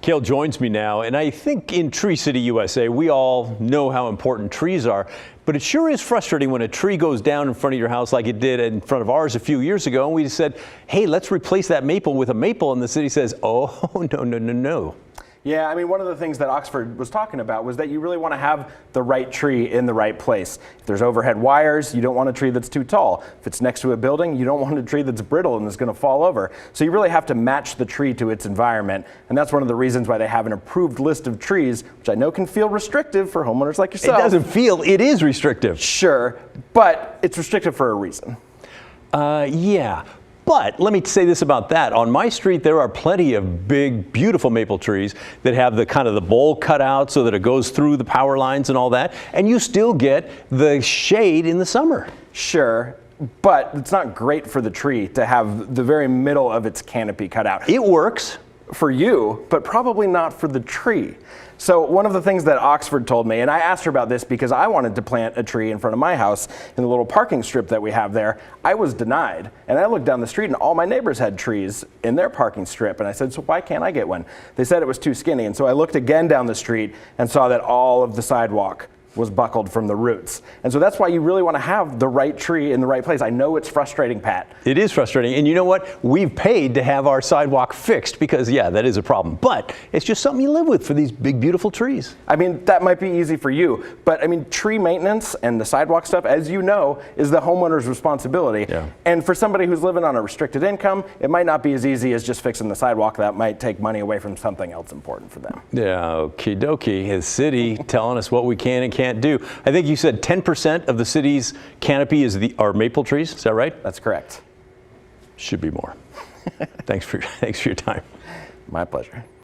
Kale joins me now, and I think in Tree City, USA, we all know how important trees are, but it sure is frustrating when a tree goes down in front of your house like it did in front of ours a few years ago, and we said, hey, let's replace that maple with a maple, and the city says, oh, no. Yeah, I mean, one of the things that Oxford was talking about was that you really want to have the right tree in the right place. If there's overhead wires, you don't want a tree that's too tall. If it's next to a building, you don't want a tree that's brittle and is going to fall over. So you really have to match the tree to its environment. And that's one of the reasons why they have an approved list of trees, which I know can feel restrictive for homeowners like yourself. It doesn't feel, it is restrictive. Sure, but it's restrictive for a reason. Yeah. But let me say this about that. On my street, there are plenty of big, beautiful maple trees that have the kind of the bowl cut out so that it goes through the power lines and all that. And you still get the shade in the summer. Sure, but it's not great for the tree to have the very middle of its canopy cut out. It works. For you, but probably not for the tree. So one of the things that Oxford told me, and I asked her about this because I wanted to plant a tree in front of my house in the little parking strip that we have there, I was denied. And I looked down the street and all my neighbors had trees in their parking strip. And I said, so why can't I get one? They said it was too skinny. And so I looked again down the street and saw that all of the sidewalk was buckled from the roots. And so that's why you really want to have the right tree in the right place. I know it's frustrating, Pat. It is frustrating. And you know what? We've paid to have our sidewalk fixed because, yeah, that is a problem. But it's just something you live with for these big, beautiful trees. I mean, that might be easy for you. But I mean, tree maintenance and the sidewalk stuff, as you know, is the homeowner's responsibility. Yeah. And for somebody who's living on a restricted income, it might not be as easy as just fixing the sidewalk. That might take money away from something else important for them. Yeah, okie dokie. The city telling us what we can and can't do. I think you said 10% of the city's canopy are maple trees. Is that right? That's correct. Should be more. Thanks for your time. My pleasure.